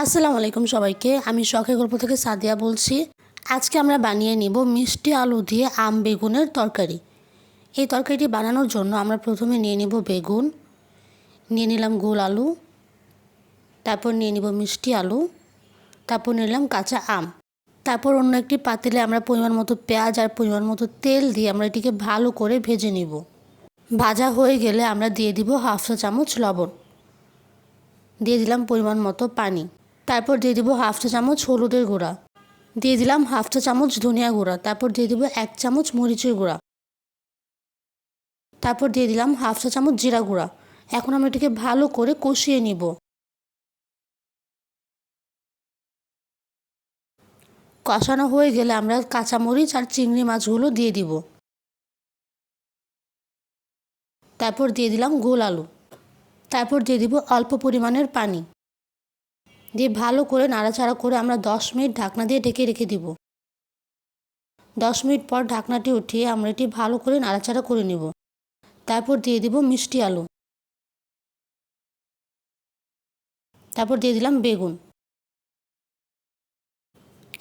আসসালামু আলাইকুম সবাইকে। আমি শখের গল্প থেকে সাদিয়া বলছি। আজকে আমরা বানিয়ে নিব মিষ্টি আলু দিয়ে আম বেগুনের তরকারি। এই তরকারিটি বানানোর জন্য আমরা প্রথমে নিয়ে নিব বেগুন, নিয়ে নিলাম গোল আলু, তারপর নিয়ে নিব মিষ্টি আলু, তারপর নিলাম কাঁচা আম। তারপর অন্য একটি পাতিলে আমরা পরিমাণ মতো পেঁয়াজ আর পরিমাণ মতো তেল দিয়ে আমরা এটিকে ভালো করে ভেজে নিব। ভাজা হয়ে গেলে আমরা দিয়ে দিব হাফ চা চামচ লবণ, দিয়ে দিলাম পরিমাণ মতো পানি। তারপর দিয়ে দিব হাফ চা চামচ হলুদের গুঁড়া, দিয়ে দিলাম হাফ চা চামচ ধনিয়া গুঁড়া, তারপর দিয়ে দিব 1 চামচ মরিচের গুঁড়া, তারপর দিয়ে দিলাম হাফ চা চামচ জিরা গুঁড়া। এখন আমরা এটিকে ভালো করে কষিয়ে নিব। কষানো হয়ে গেলে আমরা কাঁচামরিচ আর চিংড়ি মাছগুলো দিয়ে দিব। তারপর দিয়ে দিলাম গোল আলু, তারপর দিয়ে দিব অল্প পরিমাণের পানি, দিয়ে ভালো করে নাড়াচাড়া করে আমরা 10 মিনিট ঢাকনা দিয়ে ঢেকে রেখে দিব। 10 মিনিট পর ঢাকনাটি উঠিয়ে আমরা এটি ভালো করে নাড়াচাড়া করে নেব। তারপর দিয়ে দিব মিষ্টি আলু, তারপর দিয়ে দিলাম বেগুন।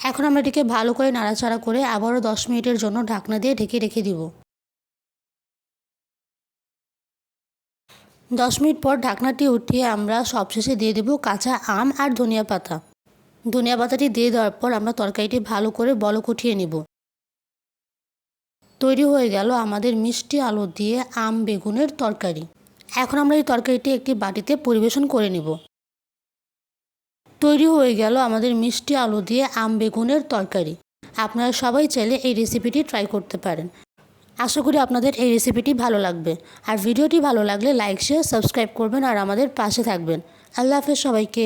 এখন আমরা এটিকে ভালো করে নাড়াচাড়া করে আবারও 10 মিনিটের জন্য ঢাকনা দিয়ে ঢেকে রেখে দিব। 10 মিনিট পর ঢাকনাটি উঠিয়ে আমরা সবশেষে দিয়ে দেব কাঁচা আম আর ধনিয়া পাতা। ধনিয়া পাতাটি দিয়ে দেওয়ার পর আমরা তরকারিটি ভালো করে বলক উঠিয়ে নিব। তৈরি হয়ে গেল আমাদের মিষ্টি আলু দিয়ে আম বেগুনের তরকারি। এখন আমরা এই তরকারিটি একটি বাটিতে পরিবেশন করে নিব। তৈরি হয়ে গেল আমাদের মিষ্টি আলু দিয়ে আম বেগুনের তরকারি। আপনারা সবাই চাইলে এই রেসিপিটি ট্রাই করতে পারেন। আশা করি আপনাদের এই রেসিপিটি ভালো লাগবে। আর ভিডিওটি ভালো লাগলে লাইক শেয়ার সাবস্ক্রাইব করবেন আর আমাদের পাশে থাকবেন। আল্লাহ হাফেজ সবাইকে।